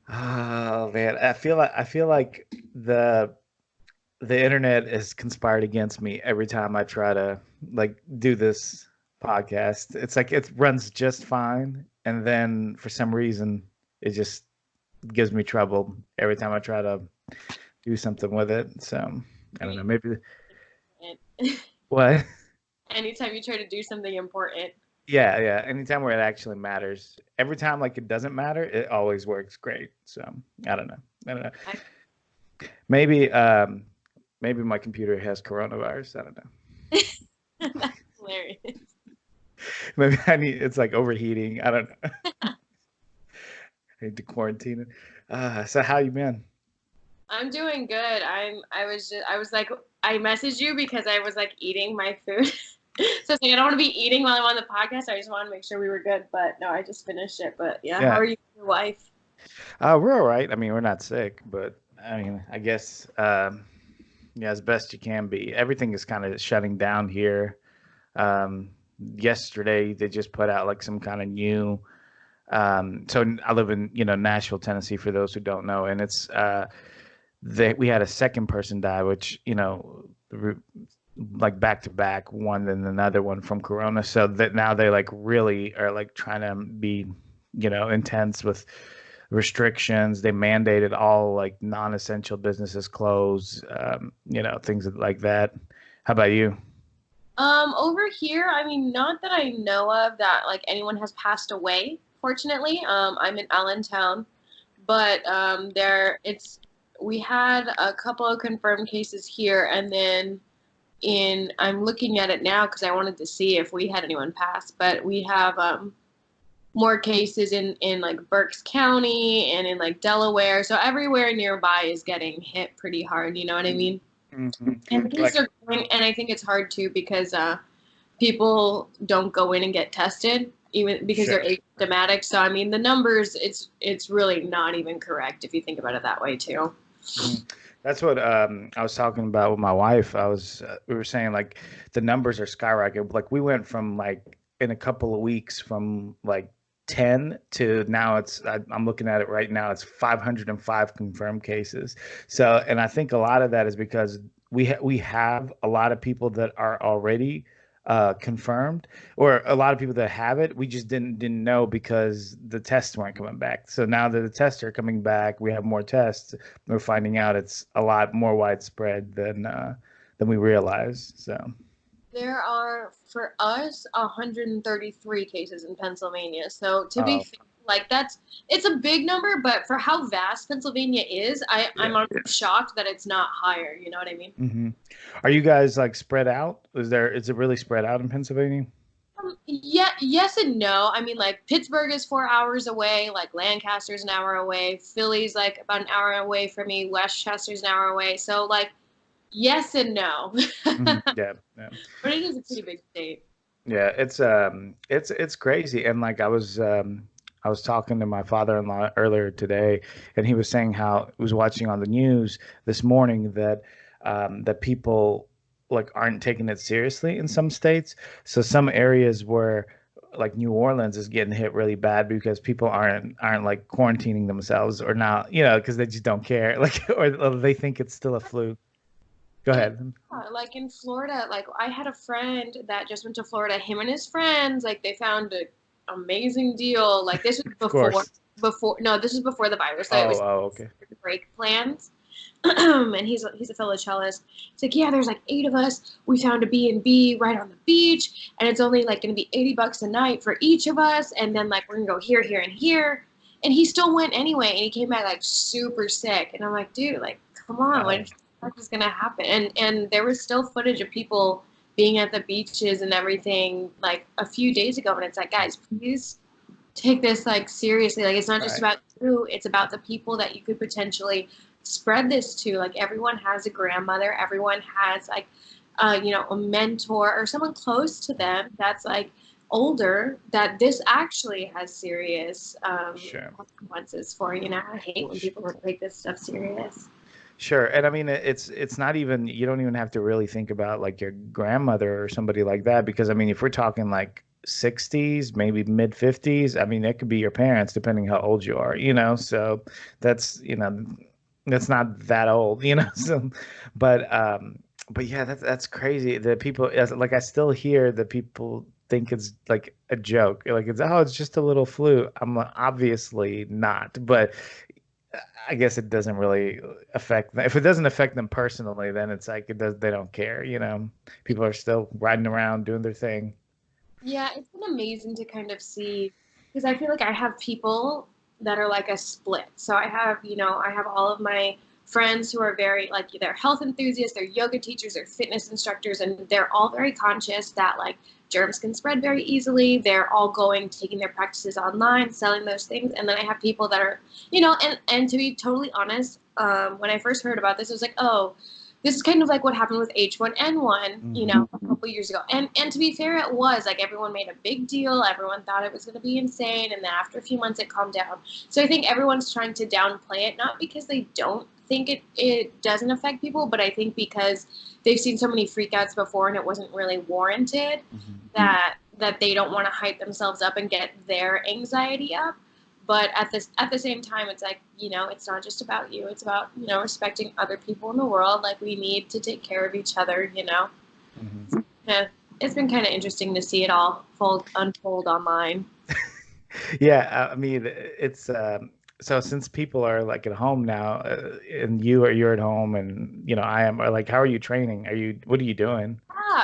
Oh man, I feel like the the internet is conspired against me every time I try to like do this podcast. It's like it runs just fine, and then for some reason it just gives me trouble every time I try to do something with it. So I don't know, maybe what? Anytime you try to do something important. Yeah, yeah. Anytime where it actually matters. Every time like it doesn't matter, it always works great. So I don't know. I don't know. I, Maybe maybe my computer has coronavirus. I don't know. that's hilarious. Maybe I need it's like overheating. I don't know. I need to quarantine it. So how you been? I'm doing good. I was like I messaged you because I was like eating my food. So it's like I don't want to be eating while I'm on the podcast. I just want to make sure we were good. But no, I just finished it. But yeah, how Yeah. are you, your wife? We're all right. I mean, we're not sick, but I mean, I guess yeah, as best you can be. Everything is kind of shutting down here. Um, Yesterday they just put out like some kind of new so I live in, Nashville, Tennessee for those who don't know, and it's we had a second person die, which, like back to back, one then another one from Corona. So that now they like really are like trying to be, intense with restrictions. They mandated all like non-essential businesses close, things like that. How about you? Over here, I mean, not that I know of that like anyone has passed away, fortunately. I'm in Allentown, but there it's we had a couple of confirmed cases here, and then in I'm looking at it now because I wanted to see if we had anyone pass, but we have more cases in like Berks County and in like Delaware, so everywhere nearby is getting hit pretty hard. You know what I mean? Hmm. And things Like, are going, and I think it's hard too because people don't go in and get tested even because they're sure. asymptomatic. So I mean, the numbers, it's really not even correct if you think about it that way too. Hmm. That's what I was talking about with my wife. We were saying like the numbers are skyrocketing. Like we went from like in a couple of weeks from like 10 to now I'm looking at it right now, it's 505 confirmed cases. So, and I think a lot of that is because we have a lot of people that are already confirmed, or a lot of people that have it. We just didn't know because the tests weren't coming back. So now that the tests are coming back, we have more tests. We're finding out it's a lot more widespread than we realized. So There are, for us, 133 cases in Pennsylvania. So to be uh, fair, like it's a big number, but for how vast Pennsylvania is, yeah. I'm honestly shocked that it's not higher. You know what I mean? Hmm. Are you guys like spread out? Is it really spread out in Pennsylvania? Yeah, yes and no. I mean, like Pittsburgh is 4 hours away, like Lancaster's an hour away, Philly's like about an hour away from me, Westchester's an hour away. So like yes and no. Hmm. Yeah, yeah. But it is a pretty big state. Yeah, it's crazy. And like I was talking to my father-in-law earlier today, and he was saying how he was watching on the news this morning that that people like aren't taking it seriously in some states. So some areas where like New Orleans is getting hit really bad because people aren't like quarantining themselves or not, because they just don't care, like or they think it's still a flu. Go And ahead. like in Florida, like I had a friend that just went to Florida. Him and his friends, like they found an amazing deal. Like this was Of course. before no, this was before the virus. So it Oh, was oh, okay. break plans. And he's a fellow cellist. He's like, yeah, there's like 8 of us. We found a B&B right on the beach, and it's only like going to be $80 a night for each of us. And then like we're gonna go here, here, and here. And he still went anyway, and he came back like super sick. And I'm like, dude, like, come on, Oh, what is gonna happen? And there was still footage of people being at the beaches and everything like a few days ago, and it's like, guys, please take this like seriously. Like it's not just right. about you, it's about the people that you could potentially spread this to. Like everyone has a grandmother, everyone has like a mentor or someone close to them that's like older that this actually has serious Sure. consequences for. I hate when people don't take this stuff serious. Sure. And I mean, it's not even, you don't even have to really think about like your grandmother or somebody like that, because I mean, if we're talking like 60s, maybe mid 50s. I mean, it could be your parents, depending how old you are, So that's, that's not that old, So, but, um, but yeah, that's crazy. The people, like, I still hear the people think it's like a joke. Like, it's just a little flu. I'm like, obviously not, but I guess it doesn't really affect them. If it doesn't affect them personally, then it's like it does. They don't care, People are still riding around doing their thing. Yeah, it's been amazing to kind of see because I feel like I have people that are like a split. So I have, I have all of my friends who are very like they're health enthusiasts, they're yoga teachers, they're fitness instructors, and they're all very conscious that like germs can spread very easily. They're all going, taking their practices online, selling those things. And then I have people that are, and to be totally honest, when I first heard about this, I was like, oh, this is kind of like what happened with H1N1, a couple years ago. And to be fair, it was like everyone made a big deal. Everyone thought it was going to be insane. And then after a few months, it calmed down. So I think everyone's trying to downplay it, not because they don't think it doesn't affect people, but I think because they've seen so many freakouts before and it wasn't really warranted that they don't want to hype themselves up and get their anxiety up. But at the same time, it's like, it's not just about you. It's about, respecting other people in the world. Like we need to take care of each other. Yeah, it's been kind of interesting to see it all unfold online. Yeah, I mean, it's so since people are like at home now, and you're at home, and I am. Like, how are you training? What are you doing?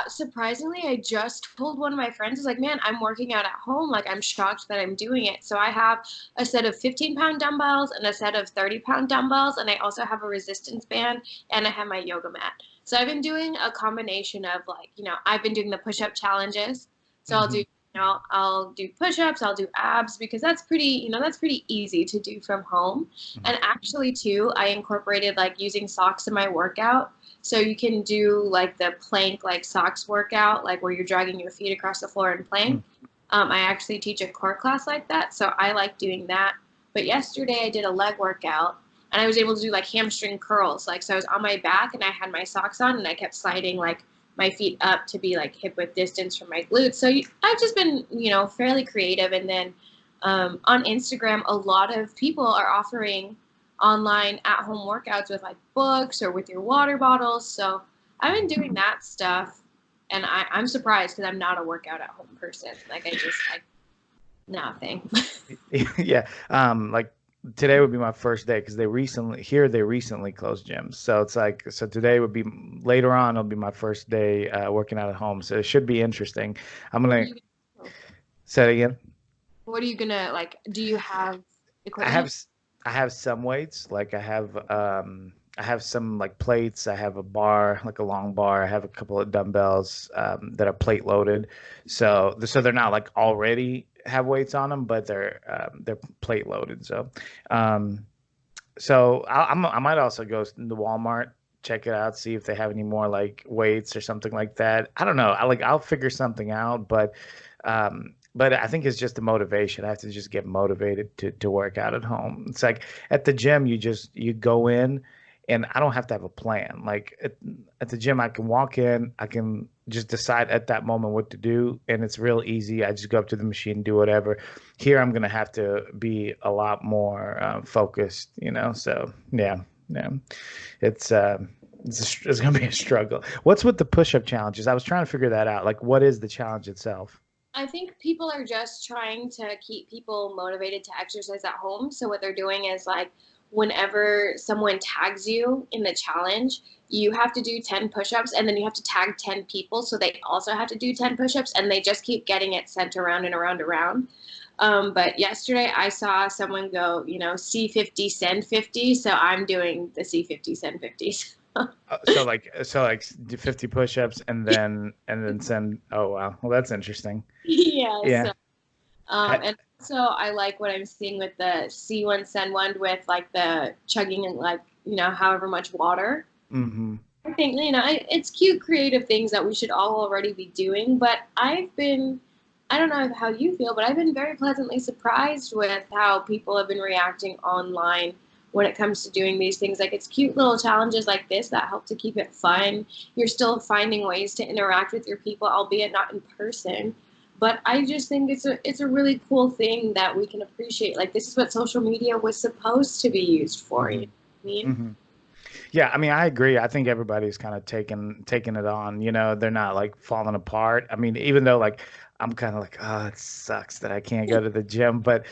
Surprisingly, I just told one of my friends, I was like, man, I'm working out at home. Like, I'm shocked that I'm doing it. So I have a set of 15-pound dumbbells and a set of 30-pound dumbbells. And I also have a resistance band and I have my yoga mat. So I've been doing a combination of like, I've been doing the push-up challenges. So I'll do push-ups, I'll do abs because that's pretty easy to do from home. And actually too, I incorporated like using socks in my workout. So you can do like the plank, like socks workout, like where you're dragging your feet across the floor and plank. I actually teach a core class like that, so I like doing that. But yesterday I did a leg workout, and I was able to do like hamstring curls. Like so, I was on my back and I had my socks on, and I kept sliding like my feet up to be like hip width distance from my glutes. So I've just been, fairly creative. And then on Instagram, a lot of people are offering online at-home workouts with like books or with your water bottles. So I've been doing that stuff, and I'm surprised because I'm not a workout at home person. Like I just like nothing. Yeah, like today would be my first day because they recently closed gyms. So it's like today would be later on. It'll be my first day working out at home. So it should be interesting. I'm What are gonna you, say it again. what are you gonna like? Do you have I have equipment? s- I have some weights. Like I have some like plates. I have a bar, like a long bar. I have a couple of dumbbells that are plate loaded. So they're not like already have weights on them, but they're plate loaded. Um I might also go to Walmart, check it out, see if they have any more like weights or something like that. I don't know. I'll figure something out, but I think it's just the motivation. I have to just get motivated to work out at home. It's like at the gym, you go in, and I don't have to have a plan. Like at the gym, I can walk in, I can just decide at that moment what to do, and it's real easy. I just go up to the machine, do whatever. Here, I'm gonna have to be a lot more focused. So yeah, yeah, it's it's gonna be a struggle. What's with the push-up challenges? I was trying to figure that out. Like, what is the challenge itself? I think people are just trying to keep people motivated to exercise at home. So what they're doing is like whenever someone tags you in the challenge, you have to do 10 push-ups and then you have to tag 10 people. So they also have to do 10 push-ups and they just keep getting it sent around and around and around. But yesterday I saw someone go, C50, send 50. So I'm doing the C50, send 50s. So like do 50 push-ups and then send. Oh wow, well that's interesting. Yeah. Yeah. I, And so I like what I'm seeing with the C1 Send one with like the chugging and like, however much water. hmm I think, it's cute, creative things that we should all already be doing. But I don't know how you feel, but I've been very pleasantly surprised with how people have been reacting online when it comes to doing these things. Like it's cute little challenges like this that help to keep it fun. You're still finding ways to interact with your people, albeit not in person, But I just think it's a really cool thing that we can appreciate. Like this is what social media was supposed to be used for. You know Hmm. what I mean? Hmm. Yeah, I mean, I agree. I think everybody's kind of taking it on. They're not like falling apart. I mean, even though like I'm kind of like, oh, it sucks that I can't go to the gym, I'm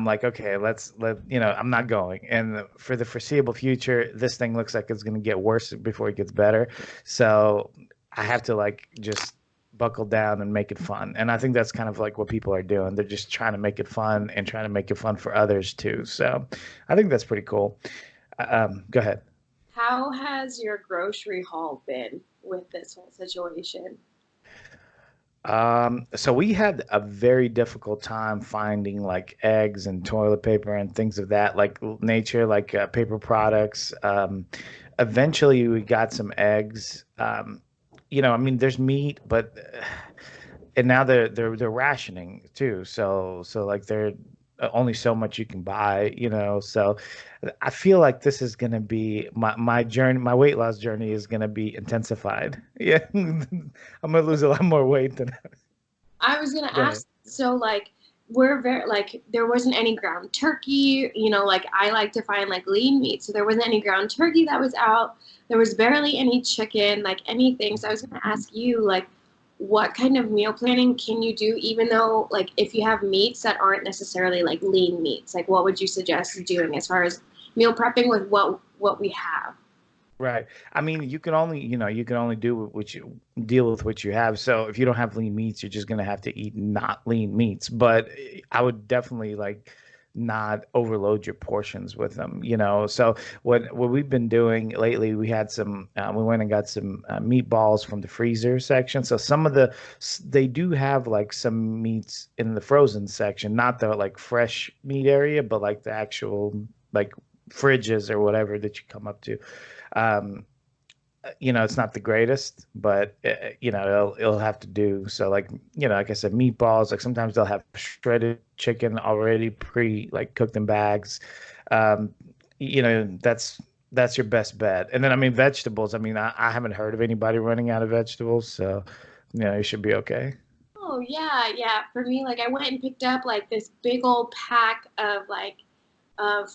like, okay, I'm not going. And for the foreseeable future, this thing looks like it's going to get worse before it gets better. So I have to like just buckle down and make it fun. And I think that's kind of like what people are doing. They're just trying to make it fun and trying to make it fun for others too. So I think that's pretty cool. Go ahead. How has your grocery haul been with this whole situation? So we had a very difficult time finding like eggs and toilet paper and things of that, like nature, like paper products. Eventually we got some eggs. I mean, there's meat, but and now they're rationing too. So like they're only so much you can buy, So I feel like this is gonna be my journey, my weight loss journey is gonna be intensified. Yeah, I'm gonna lose a lot more weight than. I was gonna Go ahead. ask, so like we're very like there wasn't any ground turkey, like I like to find like lean meat. So there wasn't any ground turkey that was out. There was barely any chicken, like anything. So I was gonna ask you, like, what kind of meal planning can you do, even though like if you have meats that aren't necessarily like lean meats, like what would you suggest doing as far as meal prepping with what we have? Right. I mean, you can only do what you deal with what you have. So if you don't have lean meats, you're just gonna have to eat not lean meats. But I would definitely like not overload your portions with them. So what we've been doing lately, we went and got some meatballs from the freezer section. So they do have like some meats in the frozen section, not the like fresh meat area, but like the actual like fridges or whatever that you come up to. Um, it's not the greatest, but it'll have to do. So like, like I said, meatballs, like sometimes they'll have shredded chicken already like cooked in bags. Um, that's your best bet. And then I mean vegetables. I mean, I haven't heard of anybody running out of vegetables, so you should be okay. Oh yeah, yeah. For me, like I went and picked up like this big old pack of like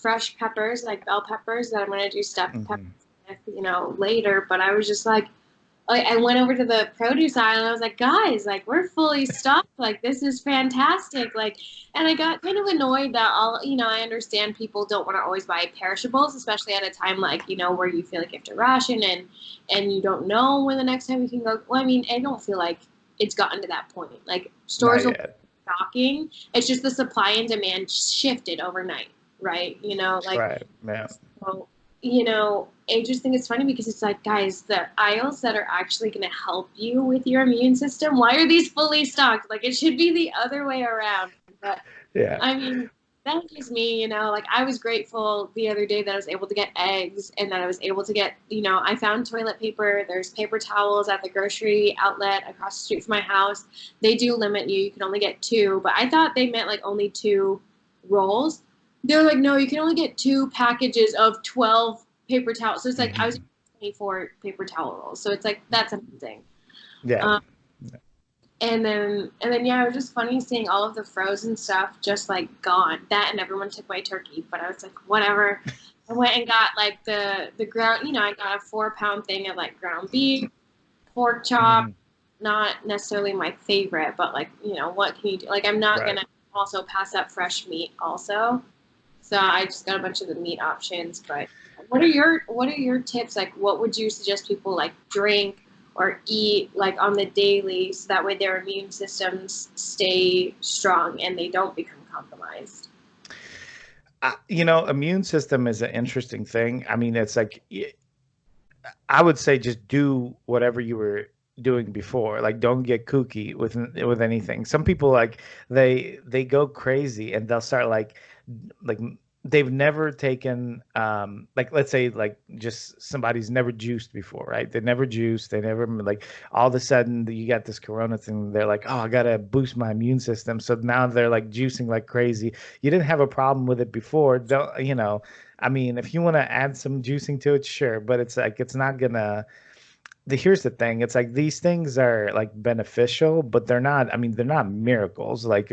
fresh peppers, like bell peppers that I'm gonna do stuffed peppers Hmm. with, later. But I was just like I went over to the produce aisle and I was like, guys, like we're fully stocked. Like this is fantastic. Like, and I got kind of annoyed that I understand people don't want to always buy perishables, especially at a time like, where you feel like you have to ration and you don't know when the next time you can go. Well, I mean, I don't feel like it's gotten to that point. Like Not stores will be yet. stocking. It's just the supply and demand shifted overnight, right? Like Right. Yeah. so, I just think it's funny because it's like, guys, the aisles that are actually going to help you with your immune system, why are these fully stocked? Like, it should be the other way around. But Yeah. I mean, that's just me, like I was grateful the other day that I was able to get eggs and that I was able to get, I found toilet paper. There's paper towels at the grocery outlet across the street from my house. They do limit you. You can only get two, but I thought they meant like only two rolls. They're like, no, you can only get two packages of 12 paper towels. So it's like I was Hmm. 24 paper towel rolls. So it's like, that's amazing. Yeah. Um, and then yeah, it was just funny seeing all of the frozen stuff just like gone. That and everyone took my turkey, but I was like, whatever. I went and got like the ground, I got a 4 pound thing of like ground beef, pork chop. Hmm. Not necessarily my favorite, but like, what can you do? Like, I'm not Right. gonna also pass up fresh meat also. So I just got a bunch of the meat options. But what are your tips? Like, what would you suggest people like drink or eat like on the daily so that way their immune systems stay strong and they don't become compromised? Immune system is an interesting thing. I mean, it's like I would say just do whatever you were doing before. Like don't get kooky with anything. Some people like they go crazy and they'll start like they've never taken like let's say like just somebody's never juiced before, right? They never juiced, they never like all of a sudden you got this corona thing, they're like, "Oh, I got to boost my immune system." So now they're like juicing like crazy. You didn't have a problem with it before. Don't. I mean, if you want to add some juicing to it, sure, but it's like it's not gonna here's the thing. It's like these things are like beneficial, but they're not. I mean, they're not miracles. Like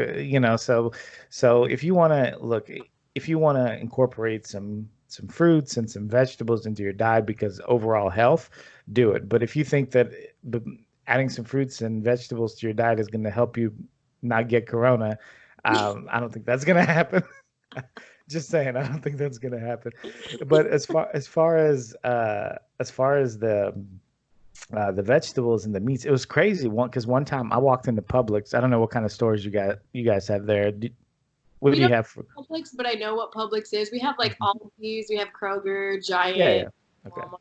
so if you want to look, if you want to incorporate some fruits and some vegetables into your diet because overall health, do it. But if you think that the adding some fruits and vegetables to your diet is going to help you not get corona, I don't think that's going to happen. Just saying, I don't think that's going to happen. But as far as the vegetables and the meats. It was crazy because one time I walked into Publix. I don't know what kind of stores you guys have there. What We do you don't have for? have Publix, but I know what Publix is. We have like Mhm. Aldi's, we have Kroger, Yeah, Giant, yeah. Okay. Walmart.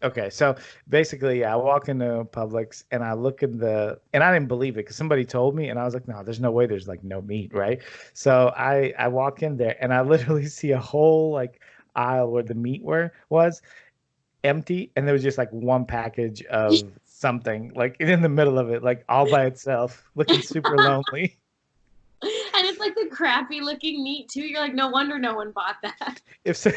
Okay. So basically, yeah, I walk into Publix and I look in and I didn't believe it because somebody told me and I was like, no, there's no way there's like no meat, right? So I walk in there and I literally see a whole like aisle where the meat was empty and there was just like one package of something like in the middle of it, like all by itself, looking super lonely. And it's like the crappy looking meat too. You're like, no wonder no one bought that. If so,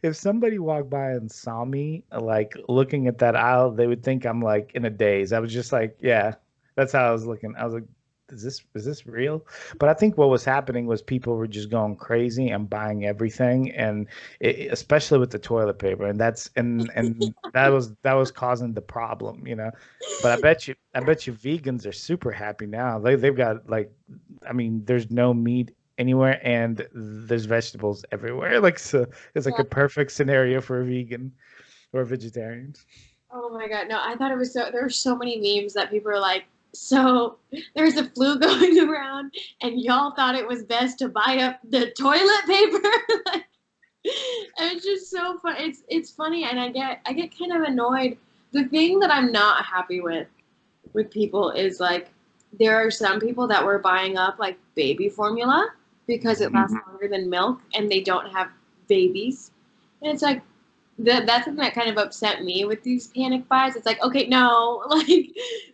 if somebody walked by and saw me like looking at that aisle, they would think I'm like in a daze. I was just like, yeah, that's how I was looking. I was like, is this real? But I think what was happening was people were just going crazy and buying everything, and especially with the toilet paper, and that was causing the problem, you know. But I bet you vegans are super happy now. They've got like, I mean, there's no meat anywhere and there's vegetables everywhere. Like so it's like Yeah. a perfect scenario for a vegan or a vegetarian. Oh my God. No, I thought it was so, there were so many memes that people were like, so there's a flu going around and y'all thought it was best to buy up the toilet paper. Like, and it's just so fun. It's funny and I get kind of annoyed. The thing that I'm not happy with people is like there are some people that were buying up like baby formula because it lasts longer than milk and they don't have babies. And it's like that's something that kind of upset me with these panic buys. It's like, okay, no, like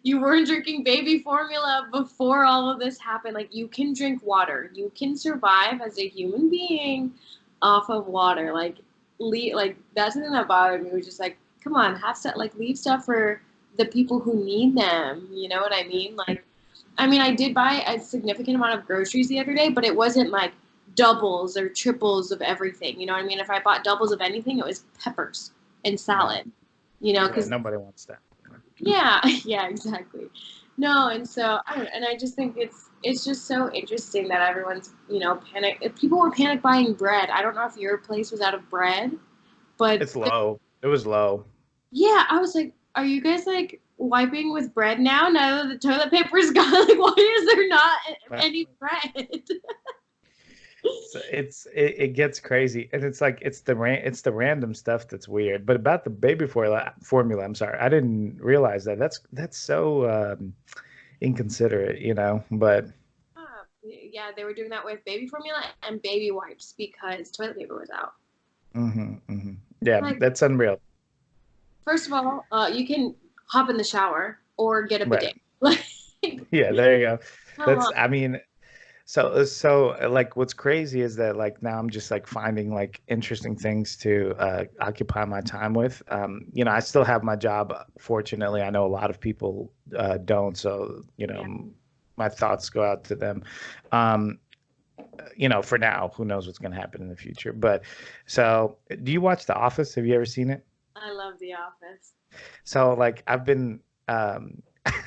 you weren't drinking baby formula before all of this happened. Like you can drink water. You can survive as a human being off of water. Like that's something that bothered me. Was just like, come on, have stuff like leave stuff for the people who need them. You know what I mean? Like, I mean, I did buy a significant amount of groceries the other day, but it wasn't like doubles or triples of everything. You know what I mean? If I bought doubles of anything, it was peppers and Right. salad. You know, Yeah, because nobody wants that. yeah, yeah, exactly. No, and so and I just think it's just so interesting that everyone's panic. If people were panic buying bread, I don't know if your place was out of bread, but It's low. It was low. yeah, I was like, are you guys like wiping with bread now that the toilet paper's gone? Like, why is there not But any bread? it gets crazy, and it's like it's the random stuff that's weird. But about the baby formula, I'm sorry, I didn't realize that. That's so inconsiderate, you know. But Yeah, they were doing that with baby formula and baby wipes because toilet paper was out. yeah, Like, that's unreal. first of all, you can hop in the shower or get a Right. bidet. Like, Yeah, there you go. come That's, on. I mean, so like what's crazy is that like now I'm just like finding like interesting things to occupy my time with. I still have my job. Fortunately, I know a lot of people don't, so Yeah. my thoughts go out to them. Um, for now, who knows what's going to happen in the future? But so, do you watch The Office? Have you ever seen it? I love The Office. So like I've been I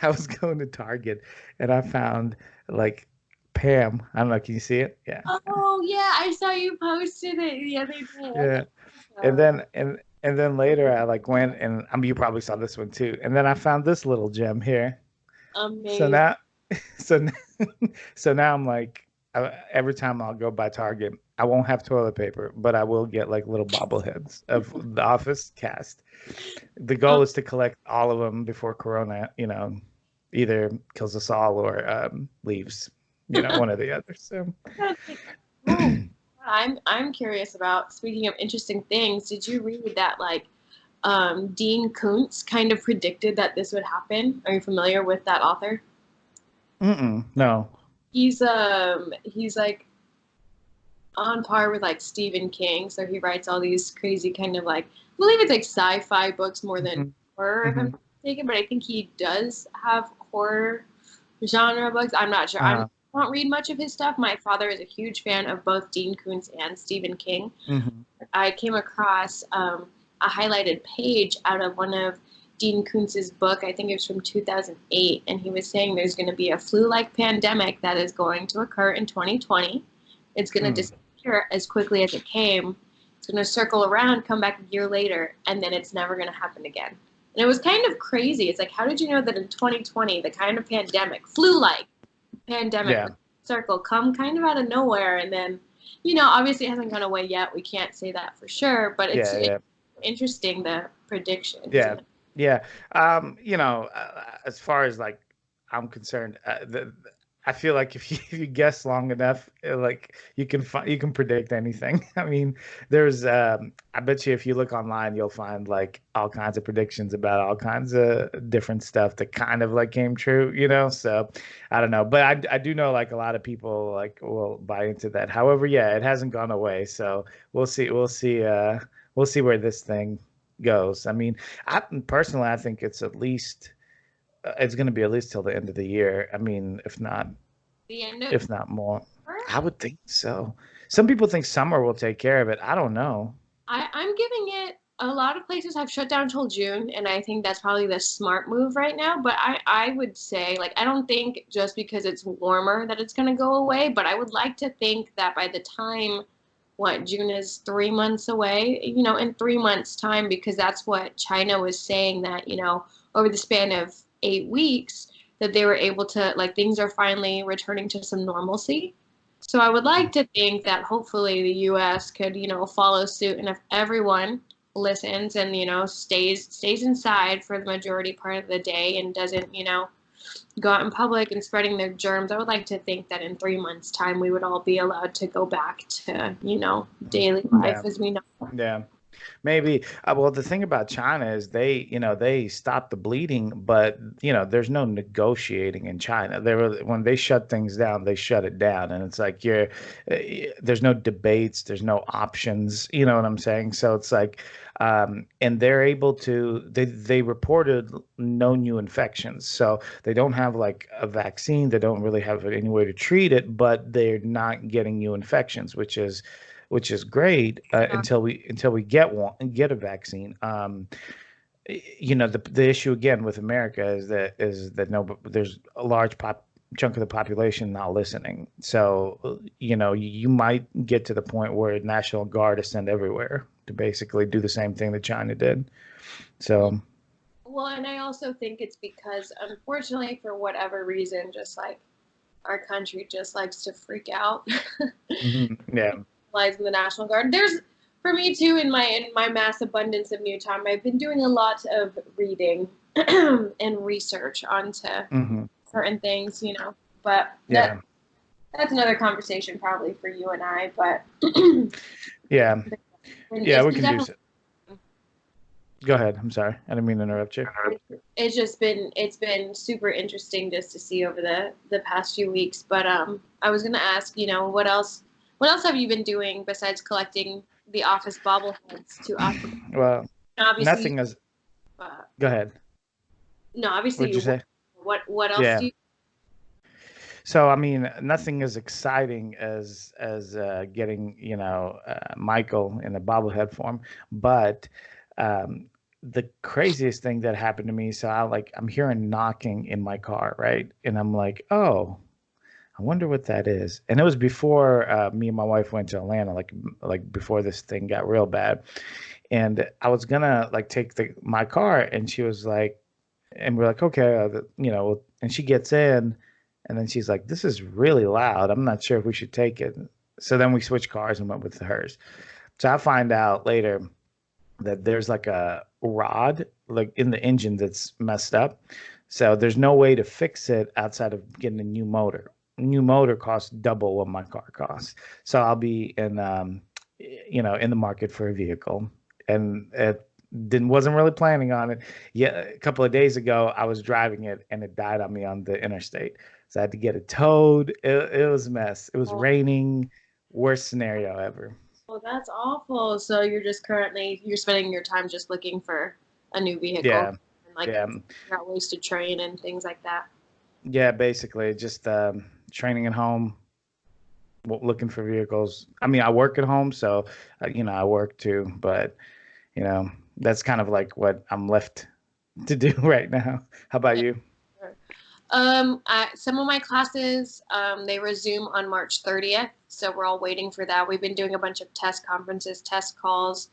was going to Target and I found like Pam. I don't know, can you see it? Yeah. Oh yeah, I saw you posted it the other day. I Yeah. And love then and then later I like went and I mean you probably saw this one too. And then I found this little gem here. So amazing. now so n- so now I'm like every time I'll go by Target, I won't have toilet paper, but I will get like little bobbleheads of the Office cast. The Um, goal is to collect all of them before Corona, either kills us all or leaves, one or the other. So, oh, I'm curious about. Speaking of interesting things, did you read that like Dean Koontz kind of predicted that this would happen? Are you familiar with that author? no. He's like on par with like Stephen King, so he writes all these crazy kind of like I believe it's like sci-fi books more than hmm horror if I'm hmm not mistaken, but I think he does have horror genre books. I'm not sure. I Uh, don't read much of his stuff. My father is a huge fan of both Dean Koontz and Stephen King. mhm. I came across a highlighted page out of one of Dean Koontz's book. I think it was from 2008, and he was saying there's going to be a flu-like pandemic that is going to occur in 2020. It's going to Mm. disappear as quickly as it came. It's going to circle around, come back a year later, and then it's never going to happen again. And it was kind of crazy. It's like, how did you know that in 2020, the kind of pandemic, flu-like pandemic, Yeah, would circle, come kind of out of nowhere, and then, obviously it hasn't gone away yet. We can't say that for sure, but yeah, it's yeah. interesting, the predictions. Yeah, yeah. As far as like I'm concerned, I feel like if you, if you guess long enough, like you can predict anything. I mean, there's I bet you if you look online, you'll find like all kinds of predictions about all kinds of different stuff that kind of like came true, you know? So I don't know, but I do know like a lot of people like will buy into that. However, yeah, it hasn't gone away, so we'll see. We'll see where this thing goes. I mean, I personally, I think it's at least it's going to be at least till the end of the year. I mean, The end of if not more. I summer, would think so. Some people think summer will take care of it. I don't know. I'm giving it. A lot of places have shut down till June, and I think that's probably the smart move right now. But I would say, like, I don't think just because it's warmer that it's going to go away, but I would like to think that by the time, what, June is 3 months away, in 3 months' time, because that's what China was saying that, over the span of 8 weeks, that they were able to, like, things are finally returning to some normalcy. So I would like to think that hopefully the U.S. could, follow suit, and if everyone listens and stays inside for the majority part of the day and doesn't, go out in public and spreading their germs, I would like to think that in 3 months' time we would all be allowed to go back to, daily life Yeah, as we know. yeah. Maybe. Well, the thing about China is they stop the bleeding, but there's no negotiating in China. When they shut things down, they shut it down, and it's like there's no debates, there's no options. You know what I'm saying? So it's like, and they're able to. They reported no new infections, so they don't have like a vaccine. They don't really have any way to treat it, but they're not getting new infections, which is great until we get a vaccine. The issue again with America is that no, there's a large chunk of the population not listening. So you might get to the point where National Guard is sent everywhere to basically do the same thing that China did. So Well, and I also think it's because, unfortunately, for whatever reason, just like our country just likes to freak out. yeah, Lies in the National Guard. There's for me too in my mass abundance of new time. I've been doing a lot of reading and research onto hmm certain things, But yeah, that's another conversation probably for you and I. But yeah, yeah. it's We been can do definitely so. Go ahead. I'm sorry. I didn't mean to interrupt you. it's been super interesting just to see over the past few weeks. But I was gonna ask, what else have you been doing besides collecting the office bobbleheads to occupy? Well, Obviously, nothing is. uh, Go ahead. no, obviously What'd you you work. say? What else Yeah. do you? So I mean, nothing as exciting as getting Michael in the bobblehead form, but um, the craziest thing that happened to me. So I'm hearing knocking in my car, right, and I'm like, oh, I wonder what that is. And it was before me and my wife went to Atlanta, like before this thing got real bad, and I was gonna like take my car, and she was like, and we're like, okay, and she gets in, and then she's like, this is really loud. I'm not sure if we should take it. So then we switched cars and went with hers. So I find out later that there's like a rod like in the engine that's messed up. So there's no way to fix it outside of getting a new motor. New motor costs double what my car costs. So I'll be in the market for a vehicle, and it didn't wasn't really planning on it. Yeah, a couple of days ago I was driving it and it died on me on the interstate. So I had to get it towed. It was a mess. It was Oh, raining. Worst scenario ever. well, that's awful. So you're spending your time just looking for a new vehicle. Yeah. like Yeah, figure out ways to train and things like that. yeah. Basically, just training at home, looking for vehicles. I mean, I work at home, so I work too, but you know, that's kind of like what I'm left to do right now. How about Yeah. you? Sure. Some of my classes, they resume on March 30th, so we're all waiting for that. We've been doing a bunch of test conferences, test calls,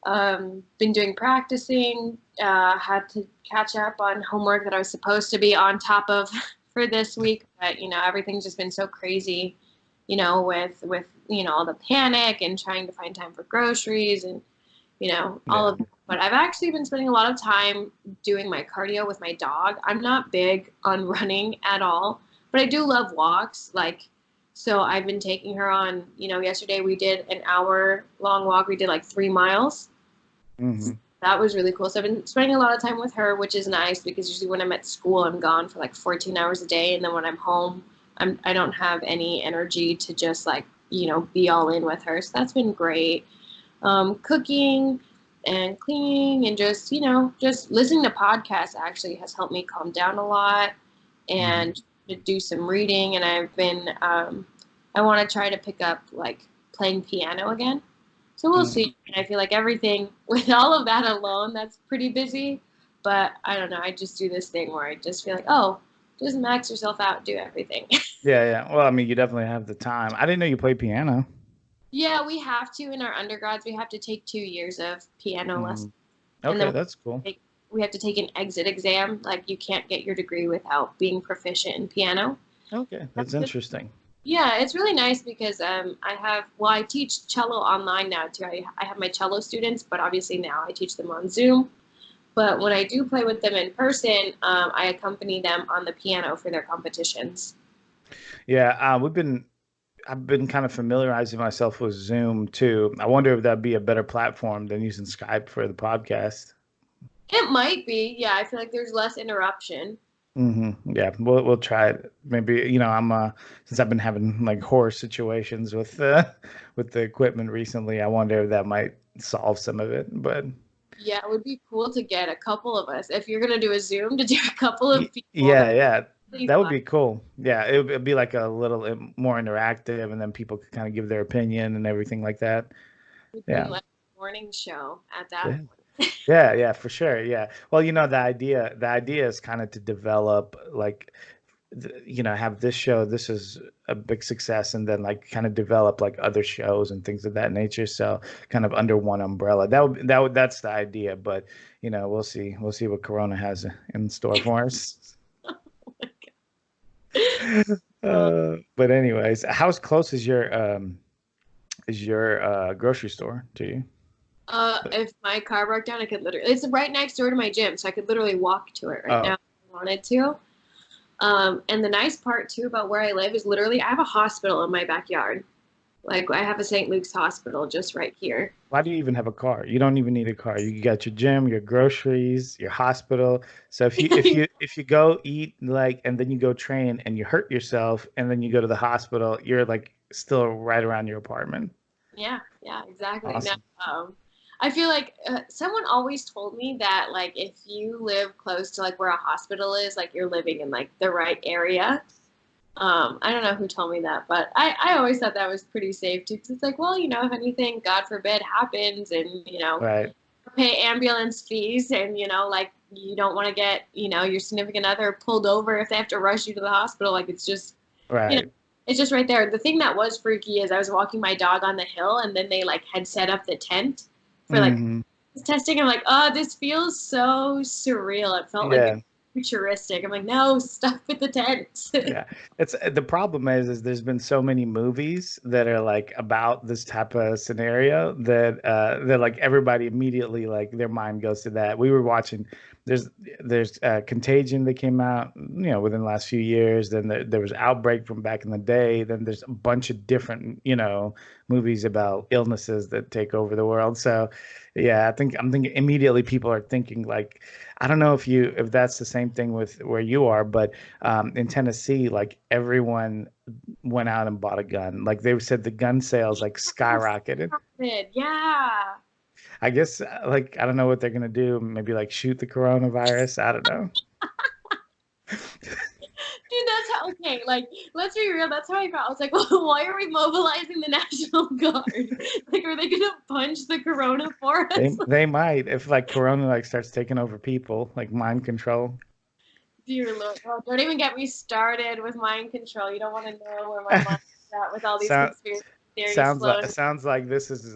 been doing practicing, had to catch up on homework that I was supposed to be on top of for this week, but everything's just been so crazy, with all the panic and trying to find time for groceries and all Yeah. of that. But I've actually been spending a lot of time doing my cardio with my dog. I'm not big on running at all, but I do love walks. So I've been taking her on, yesterday we did an hour long walk. We did like 3 miles. Hmm. That was really cool. So I've been spending a lot of time with her, which is nice because usually when I'm at school, I'm gone for like 14 hours a day. And then when I'm home, I don't have any energy to just be all in with her. So that's been great. Cooking and cleaning and just listening to podcasts actually has helped me calm down a lot Hmm. and to do some reading. And I want to try to pick up playing piano again. So we'll Hmm. see. And I feel like everything with all of that alone, that's pretty busy. But I don't know. I just do this thing where I just feel like, oh, just max yourself out, do everything. Yeah, yeah. Well, I mean, you definitely have the time. I didn't know you played piano. Yeah, we have to in our undergrads. We have to take 2 years of piano Hmm. lessons, and Okay, then that's cool. we have to take an exit exam. Like you can't get your degree without being proficient in piano. Okay, that's interesting. Yeah, it's really nice because I teach cello online now too. I have my cello students, but obviously now I teach them on Zoom. But when I do play with them in person, I accompany them on the piano for their competitions. Yeah, I've been kind of familiarizing myself with Zoom too. I wonder if that'd be a better platform than using Skype for the podcast. It might be, yeah. I feel like there's less interruption. Yeah, we'll try it. Maybe, I'm since I've been having like horror situations with with the equipment recently, I wonder if that might solve some of it. But Yeah, it would be cool to get a couple of us. If you're gonna do a Zoom, to do a couple of people, yeah, yeah, that'd be that would fun. be cool. Yeah, it'd be like a little more interactive, and then people could kind of give their opinion and everything like that. We'd bring Yeah. like a morning show at that Yeah. point. Yeah, yeah, for sure. Yeah. Well, the idea is kind of to develop like have this show, this is a big success, and then like kind of develop like other shows and things of that nature. So kind of under one umbrella. That's the idea, but we'll see. We'll see what Corona has in store for us. Uh, But anyways, how close is your grocery store to you? if my car broke down, I could literally, it's right next door to my gym, so I could literally walk to it right now Oh, if I wanted to. And the nice part too about where I live is literally I have a hospital in my backyard. Like I have a St. Luke's hospital just right here. why do you even have a car? You don't even need a car. You got your gym, your groceries, your hospital. So if you go eat like and then you go train and you hurt yourself and then you go to the hospital, you're like still right around your apartment. Yeah, yeah, exactly. Now, Awesome. I feel like someone always told me that like if you live close to like where a hospital is, like you're living in like the right area. I don't know who told me that, but I always thought that was pretty safe too. Because it's like, well, if anything, God forbid, happens, and Right. pay ambulance fees, and like you don't want to get your significant other pulled over if they have to rush you to the hospital. Like you know, Right. it's just right there. The thing that was freaky is I was walking my dog on the hill, and then they like had set up the tent for like Hmm. testing. I'm like, oh, this feels so surreal. It felt like Yeah. futuristic. I'm like, no, stop with the tent. Yeah, it's the problem is there's been so many movies that are like about this type of scenario that like everybody immediately like their mind goes to that. We were watching there's there's Contagion that came out within the last few years. Then there was Outbreak from back in the day. Then there's a bunch of different movies about illnesses that take over the world. So yeah, I'm thinking immediately people are thinking like I don't know if that's the same thing with where you are, but in Tennessee, like everyone went out and bought a gun. Like they said, the gun sales like skyrocketed. Yeah. I guess like I don't know what they're gonna do. Maybe like shoot the coronavirus. I don't know. Dude, that's how, okay, like, let's be real. That's how I felt. I was like, well, why are we mobilizing the National Guard? Like, are they going to punch the corona for us? They might if like corona like starts taking over people, like mind control. Dear Lord. Oh, don't even get me started with mind control. You don't want to know where my mind's at with all these Sound, conspiracy theories floating. sounds like this is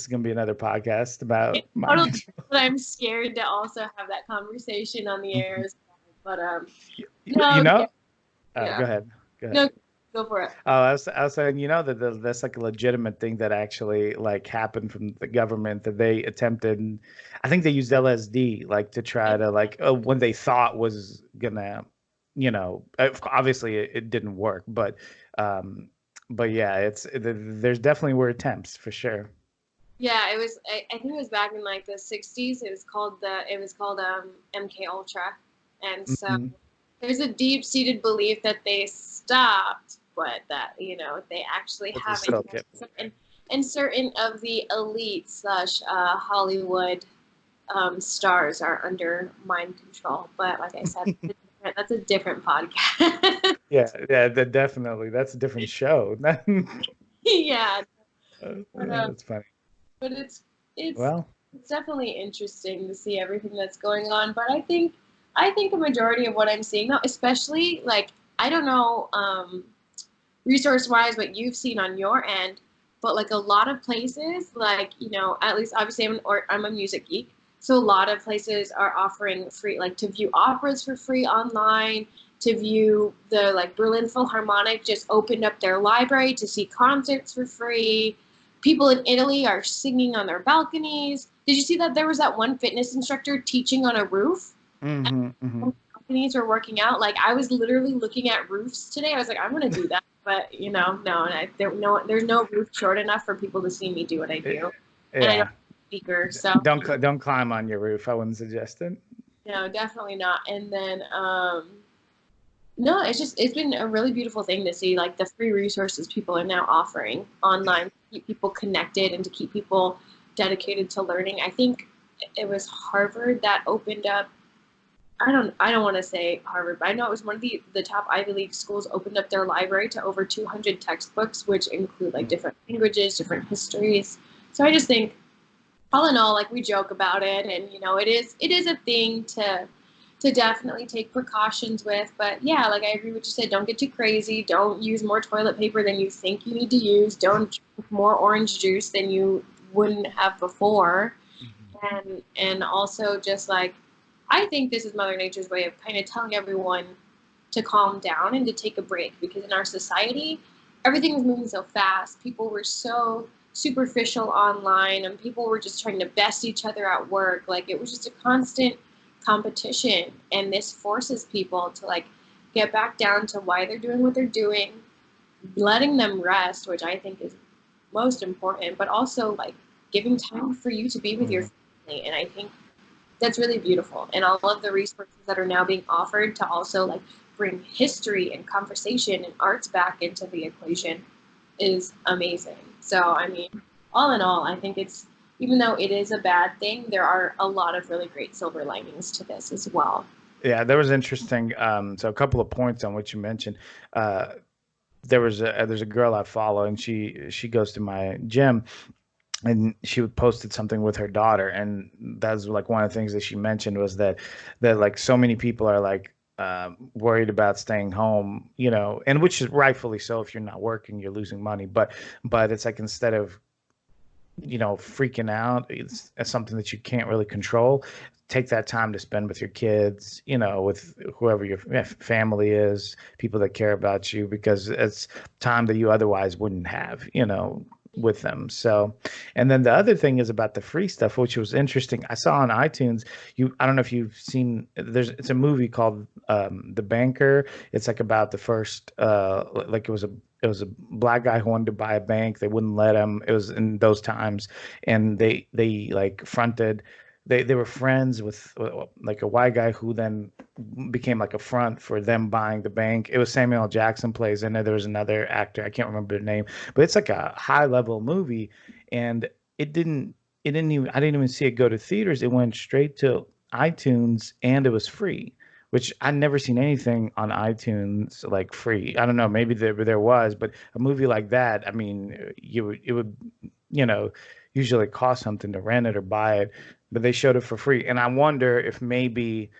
gonna be another podcast about It's mind totally, control. but I'm scared to also have that conversation on the air Mhm. as well. But, You no, yeah, know, yeah. go ahead. Go ahead. No, go for it. Oh, I was saying, you know that that's like a legitimate thing that actually like happened from the government that they attempted. I think they used LSD like to try to like when they thought was gonna, obviously it didn't work, um, but yeah, there's definitely were attempts for sure. Yeah, it was. I think it was back in like the '60s. It was called MK Ultra, and so Hmm. there's a deep-seated belief that they stopped, but that they actually But they haven't still yet. kept. And certain of the elite slash Hollywood stars are under mind control. But like I said, that's a different podcast. Yeah, yeah, definitely. That's a different show. Yeah, but That's funny. but it's Well, it's definitely interesting to see everything that's going on. But I think a majority of what I'm seeing now, especially like I don't know resource wise what you've seen on your end, but like a lot of places, like at least obviously I'm a music geek, so a lot of places are offering free, like to view operas for free online. To view the like Berlin Philharmonic just opened up their library to see concerts for free. People in Italy are singing on their balconies. Did you see that there was that one fitness instructor teaching on a roof? hmm, hmm. Balconies are working out. Like I was literally looking at roofs today. I was like, I'm gonna do that, but no, and there's no roof short enough for people to see me do what I do, and I don't Yeah. have a speaker, so Don't climb on your roof. I wouldn't suggest it. no, definitely not. And then no, it's been a really beautiful thing to see like the free resources people are now offering online to keep people connected and to keep people dedicated to learning. I think it was Harvard that opened up. I don't want to say Harvard, but I know it was one of the top Ivy League schools opened up their library to over 200 textbooks, which include like different languages, different histories. So I just think all in all, like we joke about it, and it is a thing to definitely take precautions with. But yeah, like I agree with what you said. Don't get too crazy. Don't use more toilet paper than you think you need to use. Don't drink more orange juice than you wouldn't have before. Mhm. And also just like I think this is Mother Nature's way of kind of telling everyone to calm down and to take a break, because in our society everything was moving so fast. People were so superficial online, and people were just trying to best each other at work. Like it was just a constant competition, and this forces people to like get back down to why they're doing what they're doing, letting them rest, which I think is most important, but also like giving time for you to be with your Mhm. family. And I think that's really beautiful. And all of the resources that are now being offered to also like bring history and conversation and arts back into the equation is amazing. So I mean, all in all, I think it's, even though it is a bad thing, there are a lot of really great silver linings to this as well. Yeah, there was interesting. So a couple of points on what you mentioned. Uh, there's a girl I follow, and she goes to my gym, and she posted something with her daughter, and that's like one of the things that she mentioned was that like so many people are like worried about staying home, and which is rightfully so. If you're not working, you're losing money, but it's like instead of freaking out, it's something that you can't really control. Take that time to spend with your kids, with whoever your family is, people that care about you, because it's time that you otherwise wouldn't have, with them. So, and then the other thing is about the free stuff, which was interesting. I saw on iTunes, I don't know if you've seen, it's a movie called The Banker. It's like about the first, like it was a black guy who wanted to buy a bank. They wouldn't let him. It was in those times, and they like fronted. They were friends with like a white guy who then became like a front for them buying the bank. It was Samuel L. Jackson plays in it. There was another actor, I can't remember the name, but it's like a high level movie, and it didn't. it didn't even I didn't even see it go to theaters. It went straight to iTunes and it was free, which I'd never seen anything on iTunes like free. I don't know, maybe there was, but a movie like that, I mean, it would, you know, usually cost something to rent it or buy it, but they showed it for free. And I wonder if maybe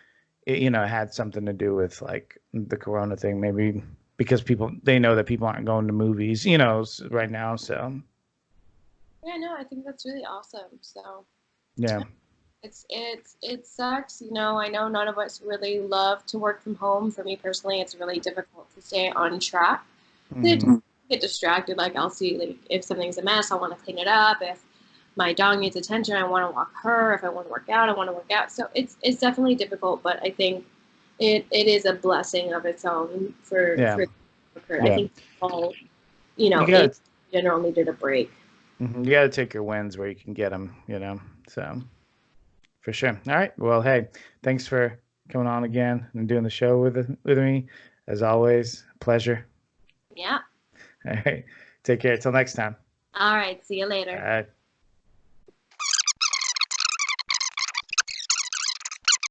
it, it had something to do with like the Corona thing, maybe because people they know that people aren't going to movies, right now. So Yeah, no, I think that's really awesome. So yeah. it sucks. I know none of us really love to work from home. For me personally, it's really difficult to stay on track. To Hmm. get distracted. Like I'll see like if something's a mess, I want to clean it up. If my dog needs attention, I want to walk her. If I want to work out, I want to work out. So it's definitely difficult, but I think it is a blessing of its own Yeah. for I Yeah. think all You in got general needed a break. you got to take your wins where you can get them, So for sure. All right. Well, hey, thanks for coming on again and doing the show with me. As always, pleasure. Yeah. All right. Take care. Till next time. All right. See you All later. right.